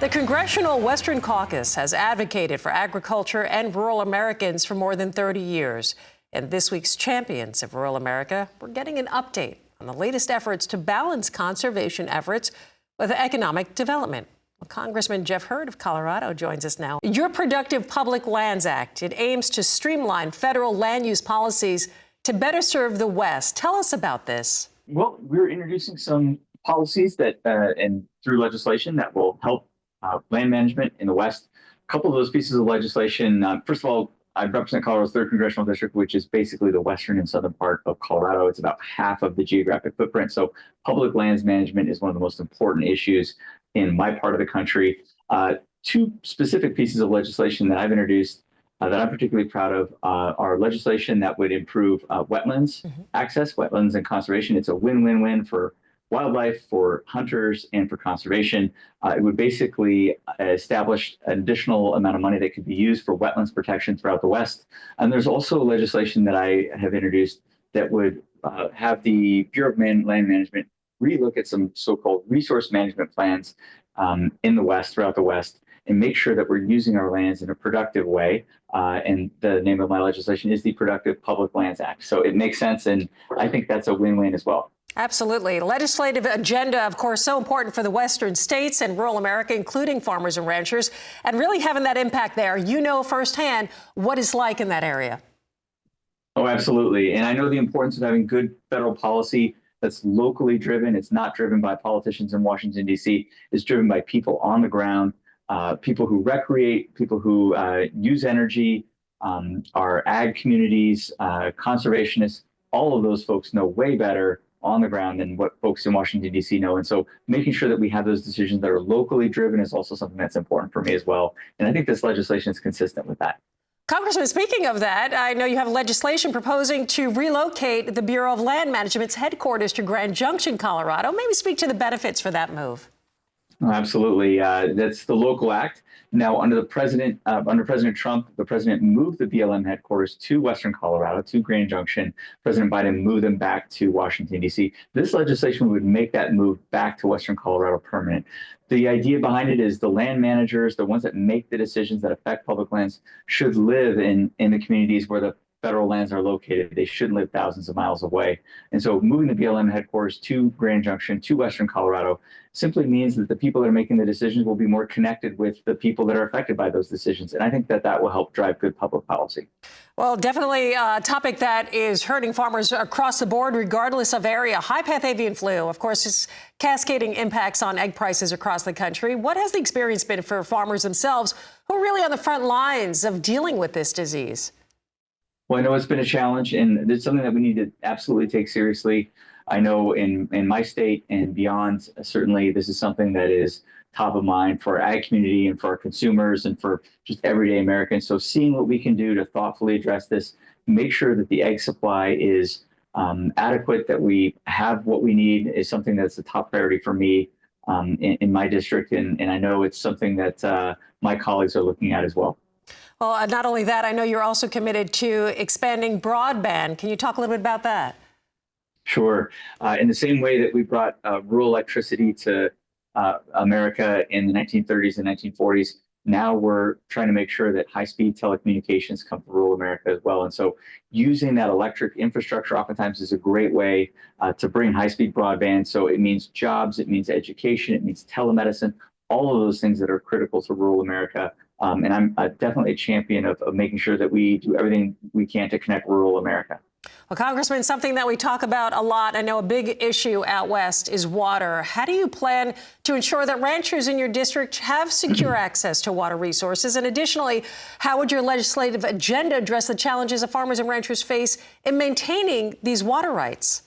The Congressional Western Caucus has advocated for agriculture and rural Americans for more than 30 years. And this week's Champions of Rural America, we're getting an update on the latest efforts to balance conservation efforts with economic development. Well, Congressman Jeff Hurd of Colorado joins us now. Your Productive Public Lands Act, it aims to streamline federal land use policies to better serve the West. Tell us about this. Well, we're introducing some policies that and through legislation that will help land management in the West. A couple of those pieces of legislation, first of all, I represent Colorado's 3rd Congressional District, which is basically the western and southern part of Colorado. It's about half of the geographic footprint. So public lands management is one of the most important issues in my part of the country. Two specific pieces of legislation that I've introduced that I'm particularly proud of are legislation that would improve wetlands access, wetlands and conservation. It's a win-win-win for wildlife, for hunters, and for conservation. It would basically establish an additional amount of money that could be used for wetlands protection throughout the West. And there's also legislation that I have introduced that would have the Bureau of Land Management relook at some so-called resource management plans in the West, throughout the West, and make sure that we're using our lands in a productive way. And the name of my legislation is the Productive Public Lands Act. So it makes sense, and I think that's a win-win as well. Absolutely. Legislative agenda, of course, so important for the western states and rural America, including farmers and ranchers, and really having that impact there. You know firsthand what it's like in that area. Oh, absolutely. And I know the importance of having good federal policy that's locally driven. It's not driven by politicians in Washington, D.C. It's driven by people on the ground, people who recreate, people who use energy, our ag communities, conservationists. All of those folks know way better on the ground than what folks in Washington, D.C. know. And so making sure that we have those decisions that are locally driven is also something that's important for me as well. And I think this legislation is consistent with that. Congressman, speaking of that, I know you have legislation proposing to relocate the Bureau of Land Management's headquarters to Grand Junction, Colorado. Maybe speak to the benefits for that move. Oh, absolutely. That's the local act. Now, under President Trump, the president moved the BLM headquarters to Western Colorado, to Grand Junction. President Biden moved them back to Washington, D.C. This legislation would make that move back to Western Colorado permanent. The idea behind it is the land managers, the ones that make the decisions that affect public lands, should live in the communities where the federal lands are located. They shouldn't live thousands of miles away. And so moving the BLM headquarters to Grand Junction, to Western Colorado, simply means that the people that are making the decisions will be more connected with the people that are affected by those decisions. And I think that that will help drive good public policy. Well, definitely a topic that is hurting farmers across the board, regardless of area. High-path avian flu, of course, is cascading impacts on egg prices across the country. What has the experience been for farmers themselves who are really on the front lines of dealing with this disease? Well, I know it's been a challenge, and it's something that we need to absolutely take seriously. I know in my state and beyond, certainly this is something that is top of mind for our ag community and for our consumers and for just everyday Americans. So seeing what we can do to thoughtfully address this, make sure that the egg supply is adequate, that we have what we need, is something that's a top priority for me in my district. And I know it's something that my colleagues are looking at as well. Well, not only that, I know you're also committed to expanding broadband. Can you talk a little bit about that? Sure. In the same way that we brought rural electricity to America in the 1930s and 1940s, now we're trying to make sure that high-speed telecommunications come to rural America as well. And so using that electric infrastructure oftentimes is a great way to bring high-speed broadband. So it means jobs, it means education, it means telemedicine, all of those things that are critical to rural America. And I'm definitely a champion of making sure that we do everything we can to connect rural America. Well, Congressman, something that we talk about a lot, I know a big issue out west is water. How do you plan to ensure that ranchers in your district have secure access to water resources? And additionally, how would your legislative agenda address the challenges that farmers and ranchers face in maintaining these water rights?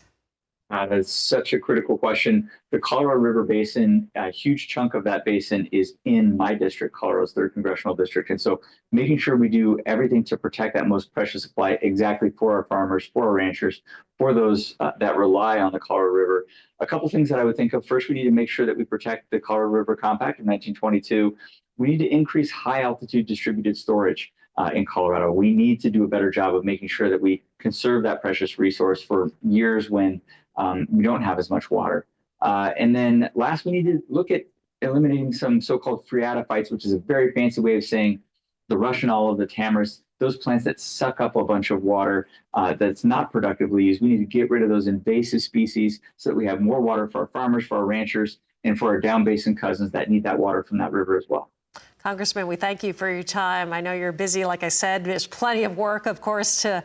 That's such a critical question. The Colorado River Basin, a huge chunk of that basin is in my district, Colorado's 3rd Congressional District. And so making sure we do everything to protect that most precious supply exactly for our farmers, for our ranchers, for those that rely on the Colorado River. A couple things that I would think of. First, we need to make sure that we protect the Colorado River Compact of 1922. We need to increase high altitude distributed storage in Colorado. We need to do a better job of making sure that we conserve that precious resource for years when we don't have as much water. And then last, we need to look at eliminating some so-called phreatophytes, which is a very fancy way of saying the Russian olive, the tamarisk, those plants that suck up a bunch of water that's not productively used. We need to get rid of those invasive species so that we have more water for our farmers, for our ranchers, and for our down basin cousins that need that water from that river as well. Congressman, we thank you for your time. I know you're busy. Like I said, there's plenty of work, of course, to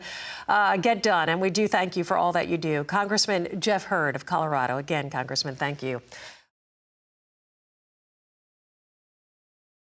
get done. And we do thank you for all that you do. Congressman Jeff Hurd of Colorado. Again, Congressman, thank you.